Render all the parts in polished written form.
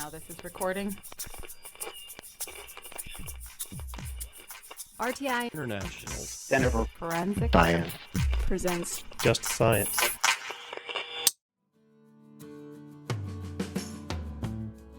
Now this is recording. RTI International Center for Forensic Science presents Just Science.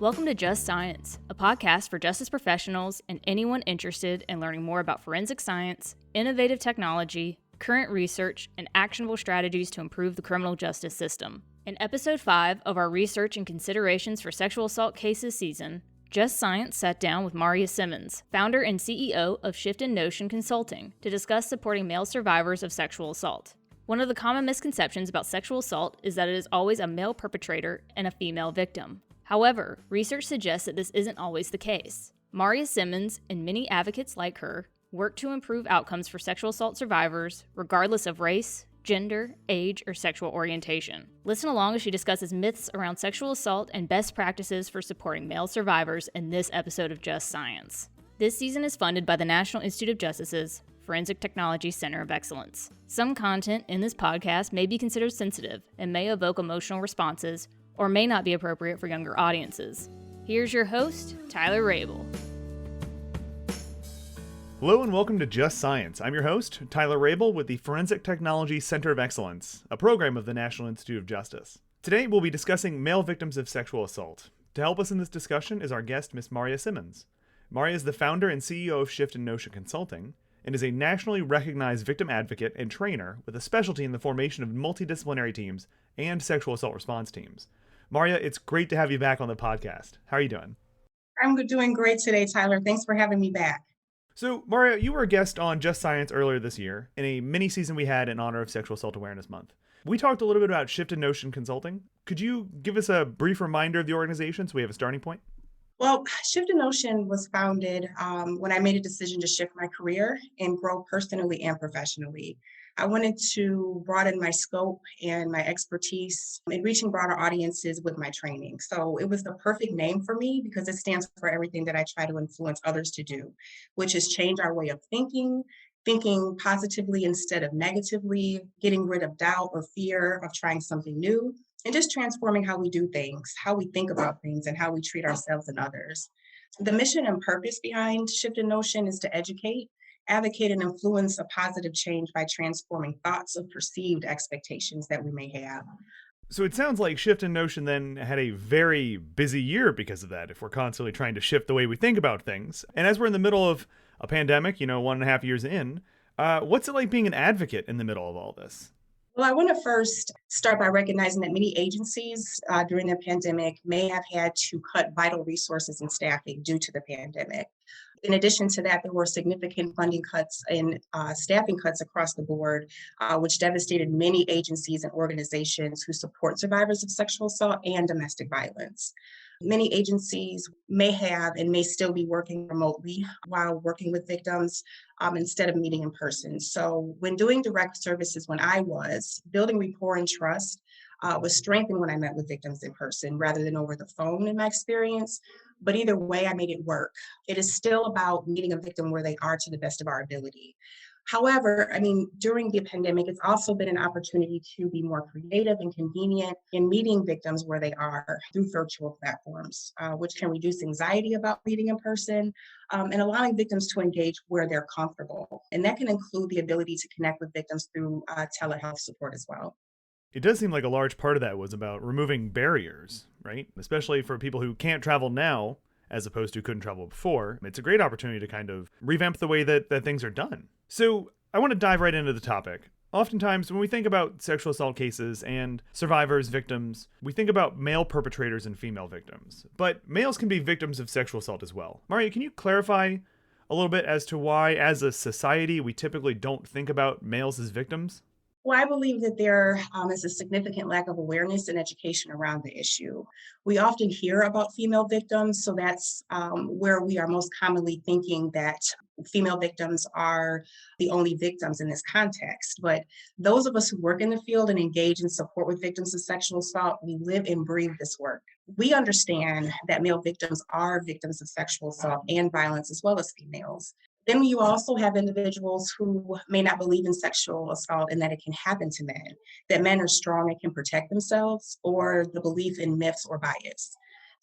Welcome to Just Science, a podcast for justice professionals and anyone interested in learning more about forensic science, innovative technology, current research, and actionable strategies to improve the criminal justice system. In episode 5 of our Research and Considerations for Sexual Assault Cases season, Just Science sat down with Marya Simmons, founder and CEO of Shift in Notion Consulting, to discuss supporting male survivors of sexual assault. One of the common misconceptions about sexual assault is that it is always a male perpetrator and a female victim. However, research suggests that this isn't always the case. Marya Simmons and many advocates like her work to improve outcomes for sexual assault survivors, regardless of race, gender, age, or sexual orientation. Listen along as she discusses myths around sexual assault and best practices for supporting male survivors in this episode of Just Science. This season is funded by the National Institute of Justice's Forensic Technology Center of Excellence. Some content in this podcast may be considered sensitive and may evoke emotional responses or may not be appropriate for younger audiences. Here's your host, Tyler Rabel. Hello and welcome to Just Science. I'm your host, Tyler Rabel with the Forensic Technology Center of Excellence, a program of the National Institute of Justice. Today we'll be discussing male victims of sexual assault. To help us in this discussion is our guest, Ms. Marya Simmons. Marya is the founder and CEO of Shift in Notion Consulting and is a nationally recognized victim advocate and trainer with a specialty in the formation of multidisciplinary teams and sexual assault response teams. Marya, it's great to have you back on the podcast. How are you doing? I'm doing great today, Tyler. Thanks for having me back. So, Marya, you were a guest on Just Science earlier this year in a mini-season we had in honor of Sexual Assault Awareness Month. We talked a little bit about Shift in Notion Consulting. Could you give us a brief reminder of the organization so we have a starting point? Well, Shift in Notion was founded when I made a decision to shift my career and grow personally and professionally. I wanted to broaden my scope and my expertise in reaching broader audiences with my training. So it was the perfect name for me because it stands for everything that I try to influence others to do, which is change our way of thinking positively instead of negatively, getting rid of doubt or fear of trying something new, and just transforming how we do things, how we think about things, and how we treat ourselves and others. The mission and purpose behind Shift in Notion is to educate, advocate, and influence a positive change by transforming thoughts of perceived expectations that we may have. So it sounds like Shift in Notion then had a very busy year because of that, if we're constantly trying to shift the way we think about things. And as we're in the middle of a pandemic, 1.5 years in, what's it like being an advocate in the middle of all this? Well, I want to first start by recognizing that many agencies during the pandemic may have had to cut vital resources and staffing due to the pandemic. In addition to that, there were significant funding cuts and staffing cuts across the board, which devastated many agencies and organizations who support survivors of sexual assault and domestic violence. Many agencies may have and may still be working remotely while working with victims instead of meeting in person. So when doing direct services, when I was building rapport and trust, was strengthened when I met with victims in person rather than over the phone in my experience. But either way, I made it work. It is still about meeting a victim where they are to the best of our ability. However, during the pandemic, it's also been an opportunity to be more creative and convenient in meeting victims where they are through virtual platforms, which can reduce anxiety about meeting in person and allowing victims to engage where they're comfortable. And that can include the ability to connect with victims through telehealth support as well. It does seem like a large part of that was about removing barriers, right? Especially for people who can't travel now, as opposed to couldn't travel before. It's a great opportunity to kind of revamp the way that things are done. So I want to dive right into the topic. Oftentimes, when we think about sexual assault cases and survivors, victims, we think about male perpetrators and female victims. But males can be victims of sexual assault as well. Marya, can you clarify a little bit as to why, as a society, we typically don't think about males as victims? Well, I believe that there is a significant lack of awareness and education around the issue. We often hear about female victims, so that's where we are most commonly thinking that female victims are the only victims in this context. But those of us who work in the field and engage in support with victims of sexual assault, we live and breathe this work. We understand that male victims are victims of sexual assault and violence, as well as females. Then you also have individuals who may not believe in sexual assault and that it can happen to men, that men are strong and can protect themselves, or the belief in myths or bias.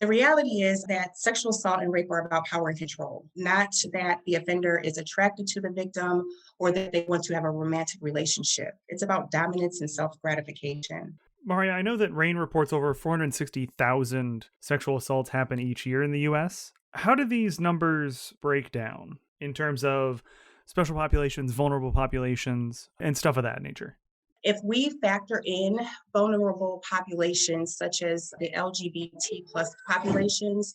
The reality is that sexual assault and rape are about power and control, not that the offender is attracted to the victim or that they want to have a romantic relationship. It's about dominance and self-gratification. Marya, I know that RAINN reports over 460,000 sexual assaults happen each year in the US. How do these numbers break down in terms of special populations, vulnerable populations, and stuff of that nature? If we factor in vulnerable populations such as the LGBT plus populations,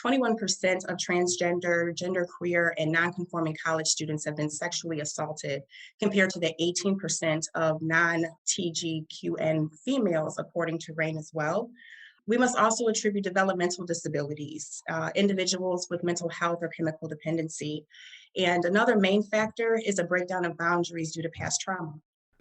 21% of transgender, genderqueer, and nonconforming college students have been sexually assaulted, compared to the 18% of non-TGQN females, according to RAINN as well. We must also attribute developmental disabilities, individuals with mental health or chemical dependency. And another main factor is a breakdown of boundaries due to past trauma.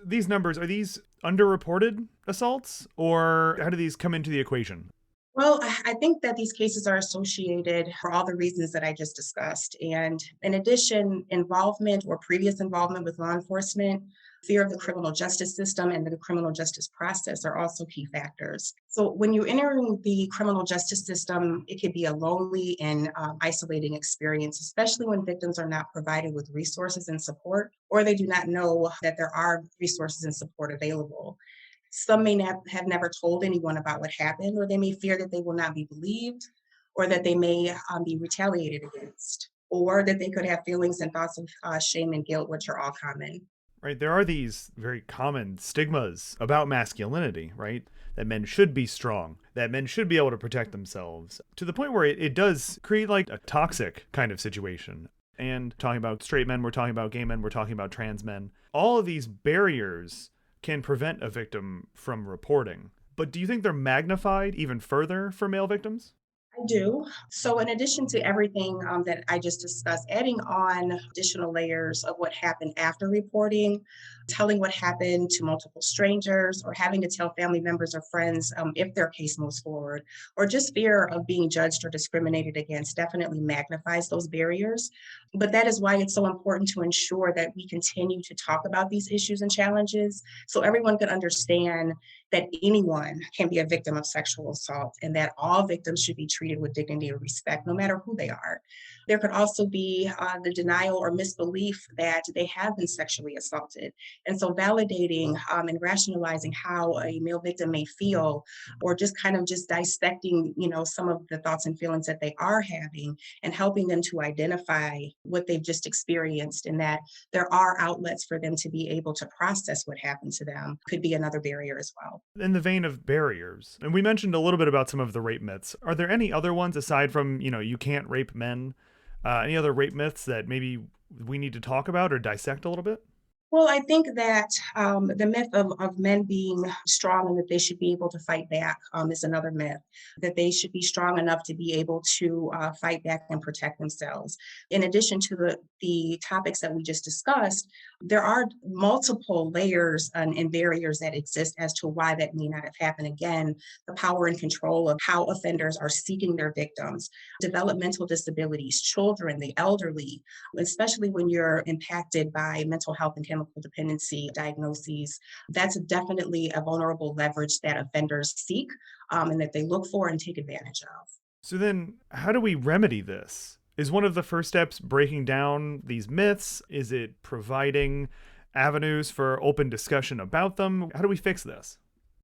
These numbers, are these underreported assaults, or how do these come into the equation? Well, I think that these cases are associated for all the reasons that I just discussed. And in addition, involvement or previous involvement with law enforcement, fear of the criminal justice system and the criminal justice process are also key factors. So when you're entering the criminal justice system, it could be a lonely and isolating experience, especially when victims are not provided with resources and support, or they do not know that there are resources and support available. Some may not have never told anyone about what happened, or they may fear that they will not be believed, or that they may be retaliated against, or that they could have feelings and thoughts of shame and guilt, which are all common. Right, there are these very common stigmas about masculinity, right? That men should be strong, that men should be able to protect themselves, to the point where it does create like a toxic kind of situation. And talking about straight men, we're talking about gay men, we're talking about trans men. All of these barriers can prevent a victim from reporting. But do you think they're magnified even further for male victims? I do. So, in addition to everything that I just discussed, adding on additional layers of what happened after reporting, telling what happened to multiple strangers, or having to tell family members or friends if their case moves forward, or just fear of being judged or discriminated against definitely magnifies those barriers. But that is why it's so important to ensure that we continue to talk about these issues and challenges so everyone can understand that anyone can be a victim of sexual assault and that all victims should be treated with dignity and respect, no matter who they are. There could also be the denial or misbelief that they have been sexually assaulted. And so validating and rationalizing how a male victim may feel, or just kind of just dissecting, some of the thoughts and feelings that they are having and helping them to identify what they've just experienced, and that there are outlets for them to be able to process what happened to them could be another barrier as well. In the vein of barriers, and we mentioned a little bit about some of the rape myths, are there any other ones aside from, you can't rape men? Any other rape myths that maybe we need to talk about or dissect a little bit? Well, I think that the myth of men being strong and that they should be able to fight back is another myth, that they should be strong enough to be able to fight back and protect themselves. In addition to the topics that we just discussed, there are multiple layers and barriers that exist as to why that may not have happened. Again, the power and control of how offenders are seeking their victims, developmental disabilities, children, the elderly, especially when you're impacted by mental health and chemical dependency diagnoses. That's definitely a vulnerable leverage that offenders seek and that they look for and take advantage of. So then, how do we remedy this? Is one of the first steps breaking down these myths? Is it providing avenues for open discussion about them? How do we fix this?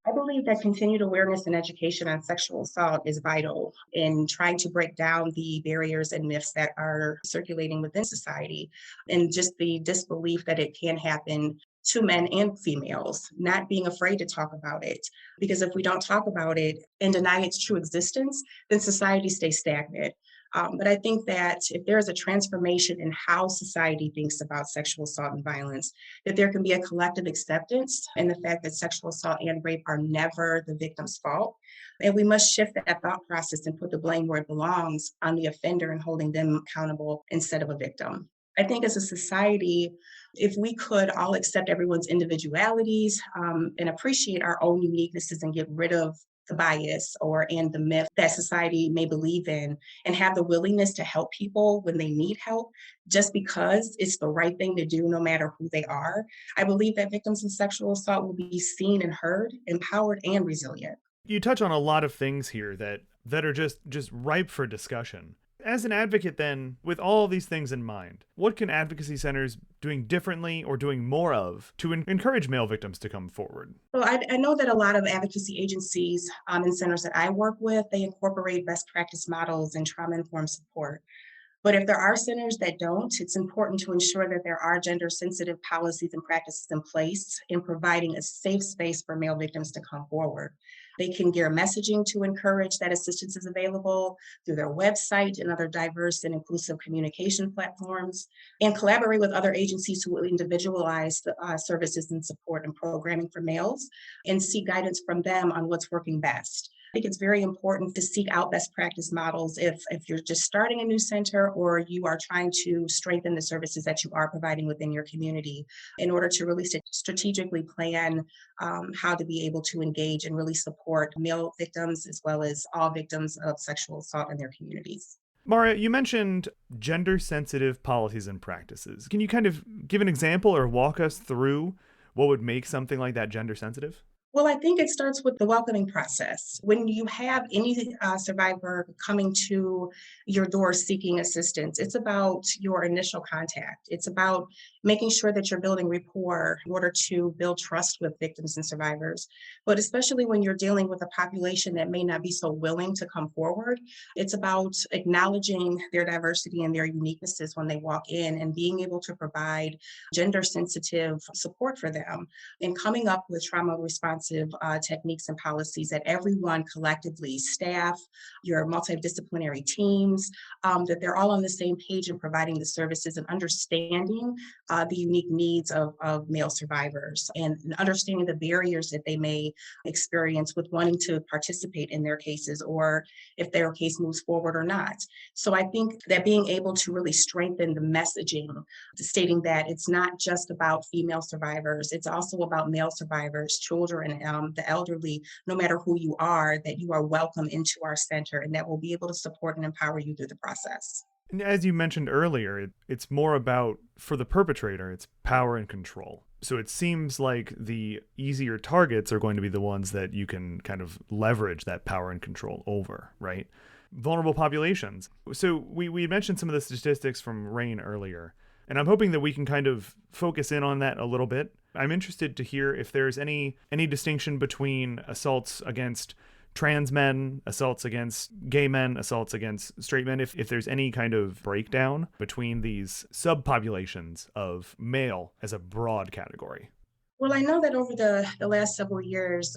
I believe that continued awareness and education on sexual assault is vital in trying to break down the barriers and myths that are circulating within society, and just the disbelief that it can happen to men and females, not being afraid to talk about it. Because if we don't talk about it and deny its true existence, then society stays stagnant. But I think that if there is a transformation in how society thinks about sexual assault and violence, that there can be a collective acceptance in the fact that sexual assault and rape are never the victim's fault. And we must shift that thought process and put the blame where it belongs, on the offender, and holding them accountable instead of a victim. I think as a society, if we could all accept everyone's individualities and appreciate our own uniquenesses and get rid of the bias and the myth that society may believe in, and have the willingness to help people when they need help, just because it's the right thing to do no matter who they are, I believe that victims of sexual assault will be seen and heard, empowered and resilient. You touch on a lot of things here that that are just ripe for discussion. As an advocate then, with all these things in mind, what can advocacy centers doing differently or doing more of to encourage male victims to come forward? So I know that a lot of advocacy agencies and centers that I work with, they incorporate best practice models and trauma-informed support. But if there are centers that don't, it's important to ensure that there are gender-sensitive policies and practices in place in providing a safe space for male victims to come forward. They can gear messaging to encourage that assistance is available through their website and other diverse and inclusive communication platforms, and collaborate with other agencies who will individualize the services and support and programming for males and seek guidance from them on what's working best. I think it's very important to seek out best practice models if you're just starting a new center or you are trying to strengthen the services that you are providing within your community in order to really strategically plan how to be able to engage and really support male victims as well as all victims of sexual assault in their communities. Marya, you mentioned gender-sensitive policies and practices. Can you kind of give an example or walk us through what would make something like that gender-sensitive? Well, I think it starts with the welcoming process. When you have any survivor coming to your door seeking assistance, it's about your initial contact. It's about making sure that you're building rapport in order to build trust with victims and survivors. But especially when you're dealing with a population that may not be so willing to come forward, it's about acknowledging their diversity and their uniquenesses when they walk in and being able to provide gender sensitive support for them and coming up with trauma responsive techniques and policies that everyone collectively, staff, your multidisciplinary teams, that they're all on the same page in providing the services and understanding the unique needs of male survivors and understanding the barriers that they may experience with wanting to participate in their cases or if their case moves forward or not. So I think that being able to really strengthen the messaging, stating that it's not just about female survivors, it's also about male survivors, children, the elderly, no matter who you are, that you are welcome into our center and that we'll be able to support and empower you through the process. And as you mentioned earlier, it's more about, for the perpetrator, it's power and control. So it seems like the easier targets are going to be the ones that you can kind of leverage that power and control over, right? Vulnerable populations. So we mentioned some of the statistics from Rain earlier, and I'm hoping that we can kind of focus in on that a little bit. I'm interested to hear if there's any distinction between assaults against trans men, assaults against gay men, assaults against straight men, if there's any kind of breakdown between these subpopulations of male as a broad category. Well, I know that over the last several years,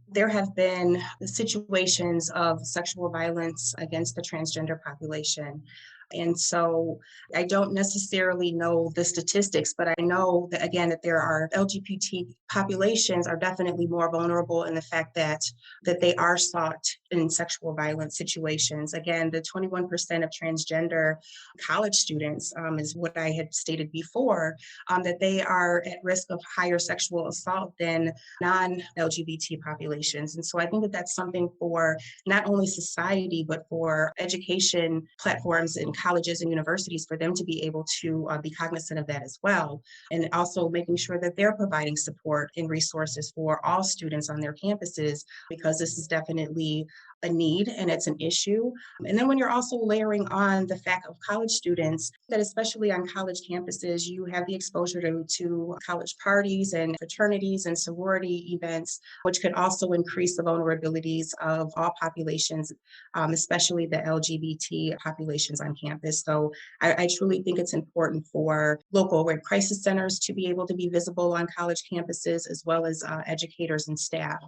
there have been situations of sexual violence against the transgender population. And so I don't necessarily know the statistics, but I know that, again, that there are LGBT populations are definitely more vulnerable in the fact that they are sought in sexual violence situations. Again, the 21% of transgender college students is what I had stated before, that they are at risk of higher sexual assault than non-LGBT populations. And so I think that that's something for not only society, but for education platforms and colleges and universities for them to be able to be cognizant of that as well. And also making sure that they're providing support and resources for all students on their campuses, because this is definitely a need and it's an issue. And then when you're also layering on the fact of college students, that especially on college campuses, you have the exposure to college parties and fraternities and sorority events, which could also increase the vulnerabilities of all populations, especially the LGBT populations on campus. So I truly think it's important for local rape crisis centers to be able to be visible on college campuses, as well as educators and staff.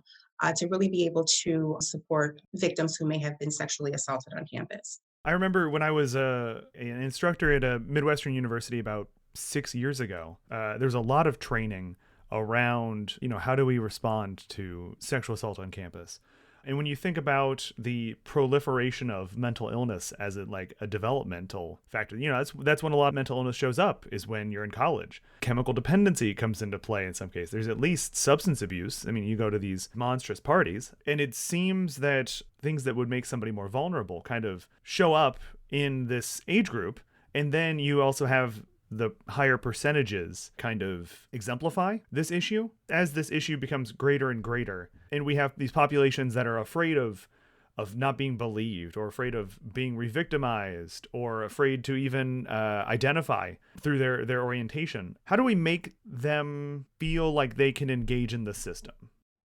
To really be able to support victims who may have been sexually assaulted on campus. I remember when I was an instructor at a Midwestern university about 6 years ago, there's a lot of training around, how do we respond to sexual assault on campus? And when you think about the proliferation of mental illness as a developmental factor, that's when a lot of mental illness shows up, is when you're in college. Chemical dependency comes into play in some cases. There's at least substance abuse. I mean, you go to these monstrous parties, and it seems that things that would make somebody more vulnerable kind of show up in this age group. And then you also have the higher percentages kind of exemplify this issue. As this issue becomes greater and greater, and we have these populations that are afraid of of not being believed, or afraid of being re-victimized, or afraid to even identify through their orientation. How do we make them feel like they can engage in the system?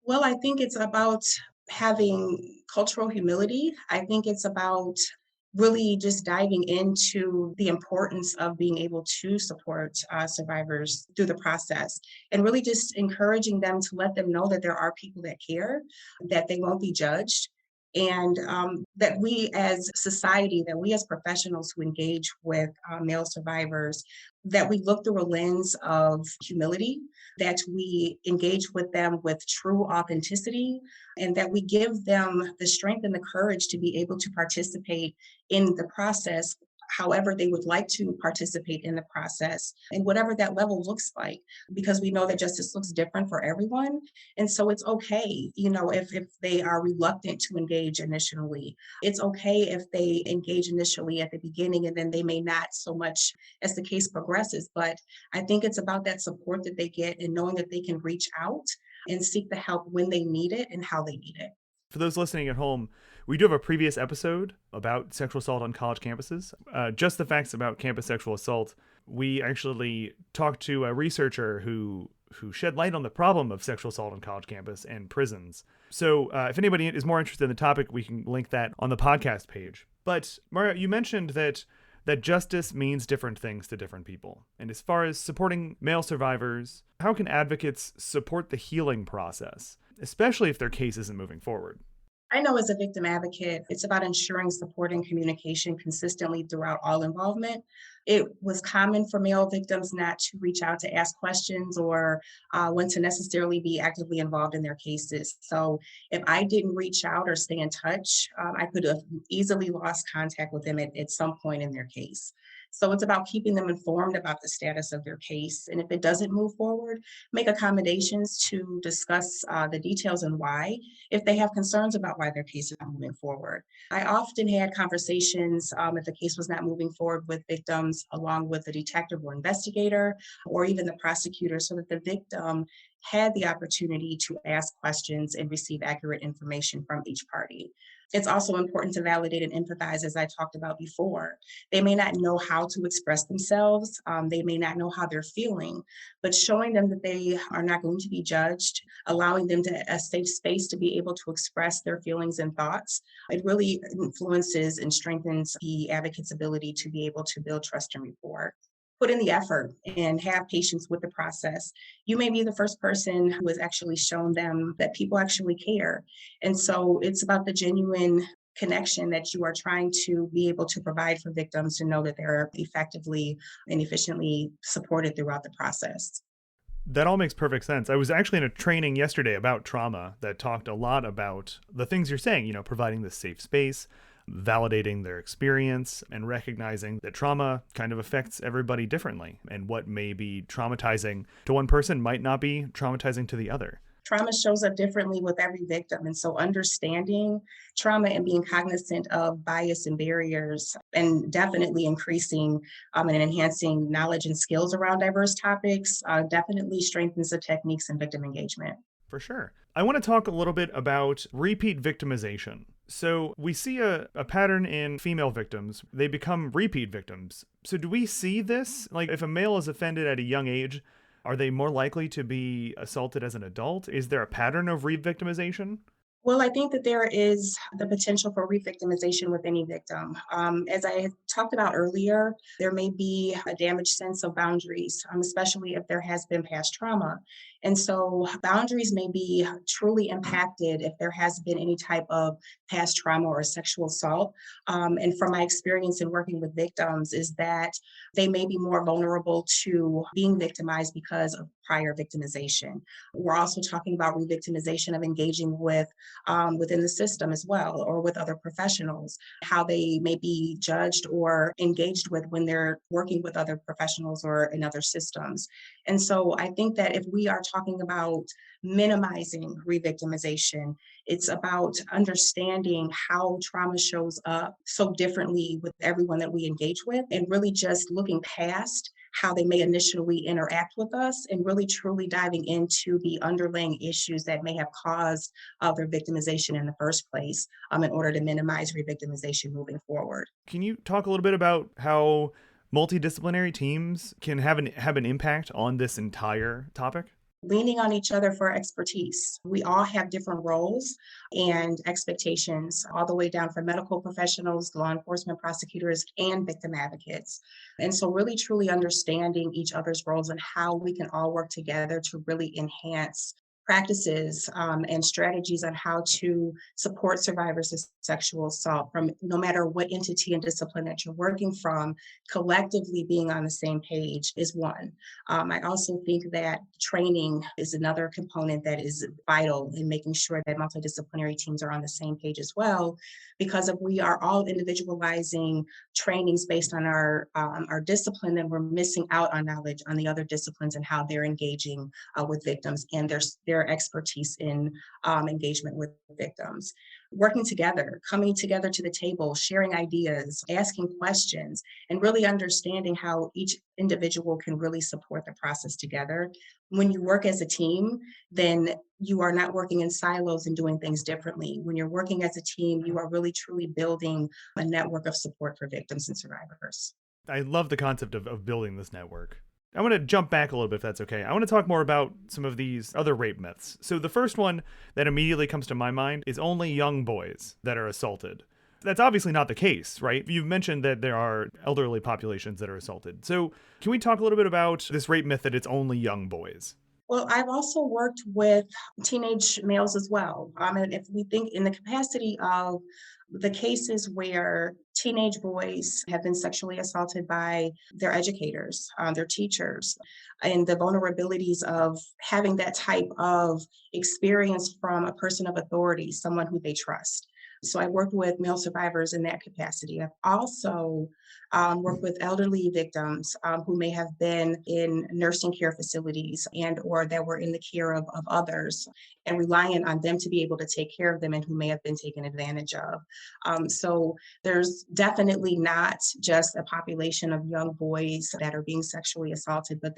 Well, I think it's about having cultural humility. I think it's about really just diving into the importance of being able to support survivors through the process, and really just encouraging them to let them know that there are people that care, that they won't be judged, and that we as society, that we as professionals who engage with male survivors, that we look through a lens of humility, that we engage with them with true authenticity, and that we give them the strength and the courage to be able to participate in the process however they would like to participate in the process, and whatever that level looks like, because we know that justice looks different for everyone. And so it's okay, if they are reluctant to engage initially. It's okay if they engage initially at the beginning and then they may not so much as the case progresses. But I think it's about that support that they get and knowing that they can reach out and seek the help when they need it and how they need it. For those listening at home, we do have a previous episode about sexual assault on college campuses. Just the facts about campus sexual assault. We actually talked to a researcher who shed light on the problem of sexual assault on college campus and prisons. So if anybody is more interested in the topic, we can link that on the podcast page. But Marya, you mentioned that justice means different things to different people. And as far as supporting male survivors, how can advocates support the healing process, especially if their case isn't moving forward? I know as a victim advocate, it's about ensuring support and communication consistently throughout all involvement. It was common for male victims not to reach out to ask questions or want to necessarily be actively involved in their cases. So if I didn't reach out or stay in touch, I could have easily lost contact with them at some point in their case. So it's about keeping them informed about the status of their case. And if it doesn't move forward, make accommodations to discuss the details and why, if they have concerns about why their case is not moving forward. I often had conversations if the case was not moving forward with victims, along with the detective or investigator, or even the prosecutor, so that the victim had the opportunity to ask questions and receive accurate information from each party. It's also important to validate and empathize, as I talked about before. They may not know how to express themselves. They may not know how they're feeling, but showing them that they are not going to be judged, allowing them a safe space to be able to express their feelings and thoughts, it really influences and strengthens the advocate's ability to be able to build trust and rapport. Put in the effort and have patience with the process. You may be the first person who has actually shown them that people actually care. And so it's about the genuine connection that you are trying to be able to provide for victims to know that they're effectively and efficiently supported throughout the process. That all makes perfect sense. I was actually in a training yesterday about trauma that talked a lot about the things you're saying, providing this safe space, validating their experience, and recognizing that trauma kind of affects everybody differently. And what may be traumatizing to one person might not be traumatizing to the other. Trauma shows up differently with every victim. And so understanding trauma and being cognizant of bias and barriers, and definitely increasing and enhancing knowledge and skills around diverse topics definitely strengthens the techniques in victim engagement. For sure. I want to talk a little bit about repeat victimization. So we see a pattern in female victims. They become repeat victims. So do we see this? Like, if a male is offended at a young age, are they more likely to be assaulted as an adult? Is there a pattern of re-victimization? Well, I think that there is the potential for re-victimization with any victim. As I had talked about earlier, there may be a damaged sense of boundaries, especially if there has been past trauma. And so boundaries may be truly impacted if there has been any type of past trauma or sexual assault. And from my experience in working with victims is that they may be more vulnerable to being victimized because of prior victimization. We're also talking about re-victimization of engaging with within the system as well, or with other professionals, how they may be judged or engaged with when they're working with other professionals or in other systems. And so I think that if we are talking about minimizing re-victimization, it's about understanding how trauma shows up so differently with everyone that we engage with, and really just looking past how they may initially interact with us, and really truly diving into the underlying issues that may have caused their victimization in the first place, in order to minimize re-victimization moving forward. Can you talk a little bit about how multidisciplinary teams can have an impact on this entire topic? Leaning on each other for expertise. We all have different roles and expectations, all the way down from medical professionals, law enforcement, prosecutors, and victim advocates. And so, really truly understanding each other's roles and how we can all work together to really enhance practices and strategies on how to support survivors of sexual assault from no matter what entity and discipline that you're working from. Collectively being on the same page is one. I also think that training is another component that is vital in making sure that multidisciplinary teams are on the same page as well, because if we are all individualizing trainings based on our discipline, then we're missing out on knowledge on the other disciplines and how they're engaging with victims and their expertise in engagement with victims. Working together, coming together to the table, sharing ideas, asking questions, and really understanding how each individual can really support the process together. When you work as a team, then you are not working in silos and doing things differently. When you're working as a team, you are really truly building a network of support for victims and survivors. I love the concept of building this network. I want to jump back a little bit if that's okay. I want to talk more about some of these other rape myths. So the first one that immediately comes to my mind is only young boys that are assaulted. That's obviously not the case, right? You've mentioned that there are elderly populations that are assaulted. So can we talk a little bit about this rape myth that it's only young boys? Well, I've also worked with teenage males as well. And if we think in the capacity of the cases where teenage boys have been sexually assaulted by their educators, their teachers, and the vulnerabilities of having that type of experience from a person of authority, someone who they trust. So I worked with male survivors in that capacity. I've also worked with elderly victims who may have been in nursing care facilities and or that were in the care of others and relying on them to be able to take care of them and who may have been taken advantage of. So there's definitely not just a population of young boys that are being sexually assaulted, but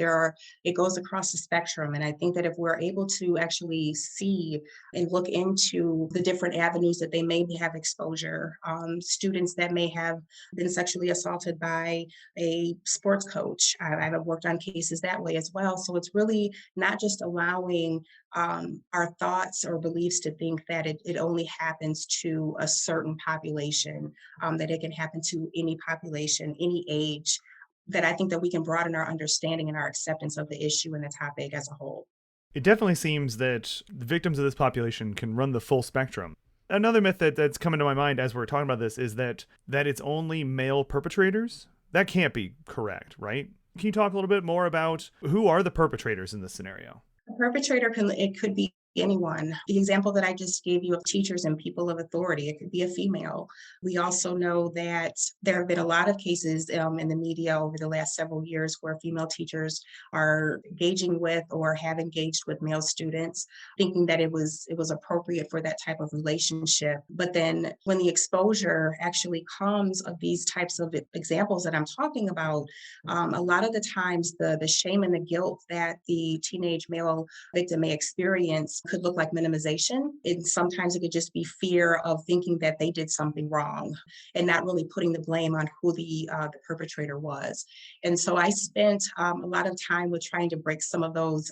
it goes across the spectrum. And I think that if we're able to actually see and look into the different avenues that they may have exposure, students that may have been sexually assaulted by a sports coach. I've worked on cases that way as well. So it's really not just allowing our thoughts or beliefs to think that it only happens to a certain population, that it can happen to any population, any age, that I think that we can broaden our understanding and our acceptance of the issue and the topic as a whole. It definitely seems that the victims of this population can run the full spectrum. Another myth that's coming to my mind as we're talking about this is that it's only male perpetrators. That can't be correct, right? Can you talk a little bit more about who are the perpetrators in this scenario? A perpetrator could be anyone. The example that I just gave you of teachers and people of authority, it could be a female. We also know that there have been a lot of cases in the media over the last several years where female teachers are engaging with or have engaged with male students, thinking that it was appropriate for that type of relationship. But then when the exposure actually comes of these types of examples that I'm talking about, a lot of the times the shame and the guilt that the teenage male victim may experience could look like minimization. And sometimes it could just be fear of thinking that they did something wrong and not really putting the blame on who the perpetrator was. And so I spent a lot of time with trying to break some of those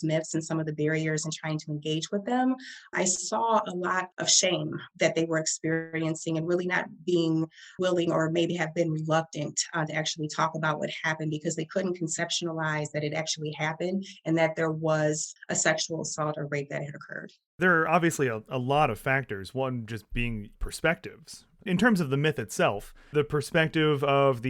myths and some of the barriers and trying to engage with them. I saw a lot of shame that they were experiencing and really not being willing or maybe have been reluctant to actually talk about what happened because they couldn't conceptualize that it actually happened and that there was a sexual assault or rape that had occurred. There are obviously a lot of factors, one just being perspectives. In terms of the myth itself, the perspective of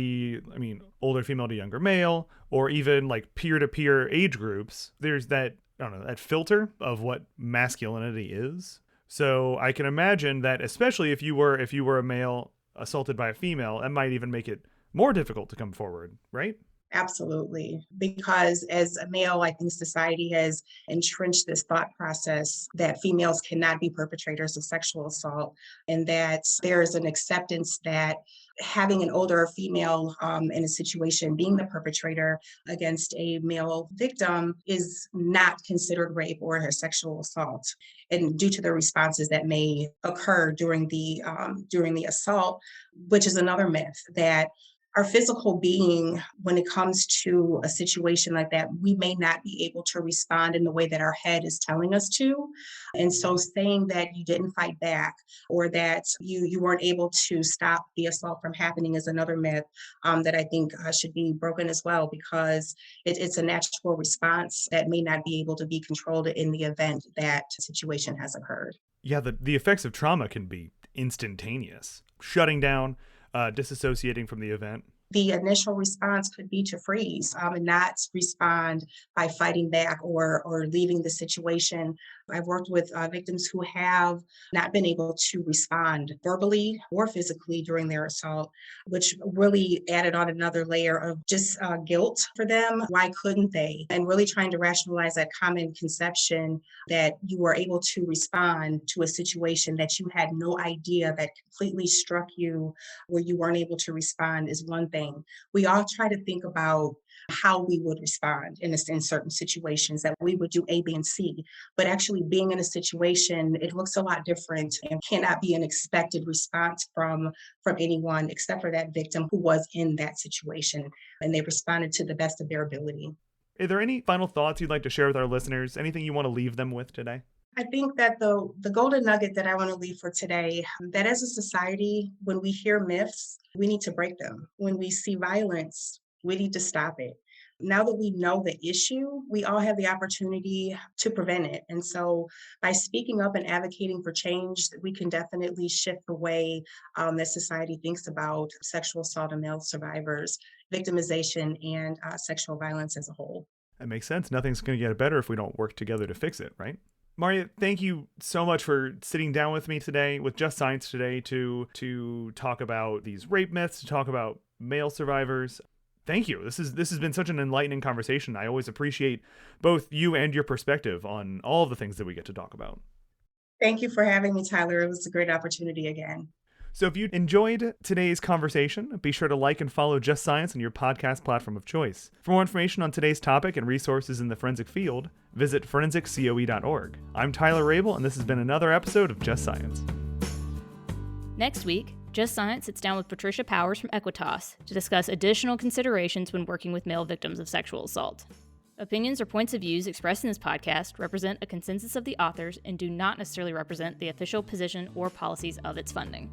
older female to younger male, or even like peer-to-peer age groups, there's that, I don't know, that filter of what masculinity is. So I can imagine that especially if you were a male assaulted by a female, that might even make it more difficult to come forward, right? Absolutely. Because as a male, I think society has entrenched this thought process that females cannot be perpetrators of sexual assault, and that there is an acceptance that having an older female in a situation being the perpetrator against a male victim is not considered rape or a sexual assault. And due to the responses that may occur during the assault, which is another myth, that our physical being, when it comes to a situation like that, we may not be able to respond in the way that our head is telling us to. And so saying that you didn't fight back or that you weren't able to stop the assault from happening is another myth that I think should be broken as well, because it's a natural response that may not be able to be controlled in the event that situation has occurred. Yeah, the effects of trauma can be instantaneous. Shutting down, disassociating from the event. The initial response could be to freeze and not respond by fighting back or leaving the situation. I've worked with victims who have not been able to respond verbally or physically during their assault, which really added on another layer of just guilt for them. Why couldn't they? And really trying to rationalize that common conception that you were able to respond to a situation that you had no idea that completely struck you where you weren't able to respond is one thing. We all try to think about how we would respond in certain situations, that we would do A, B, and C. But actually being in a situation, it looks a lot different and cannot be an expected response from anyone except for that victim who was in that situation. And they responded to the best of their ability. Are there any final thoughts you'd like to share with our listeners? Anything you want to leave them with today? I think that the golden nugget that I want to leave for today, that as a society, when we hear myths, we need to break them. When we see violence, we need to stop it. Now that we know the issue, we all have the opportunity to prevent it. And so by speaking up and advocating for change, we can definitely shift the way that society thinks about sexual assault and male survivors, victimization, and sexual violence as a whole. That makes sense. Nothing's going to get better if we don't work together to fix it, right? Marya, thank you so much for sitting down with me today, with Just Science today, to talk about these rape myths, to talk about male survivors. Thank you. This has been such an enlightening conversation. I always appreciate both you and your perspective on all of the things that we get to talk about. Thank you for having me, Tyler. It was a great opportunity again. So if you enjoyed today's conversation, be sure to like and follow Just Science on your podcast platform of choice. For more information on today's topic and resources in the forensic field, visit forensiccoe.org. I'm Tyler Rabel, and this has been another episode of Just Science. Next week, Just Science sits down with Patricia Powers from Equitas to discuss additional considerations when working with male victims of sexual assault. Opinions or points of views expressed in this podcast represent a consensus of the authors and do not necessarily represent the official position or policies of its funding.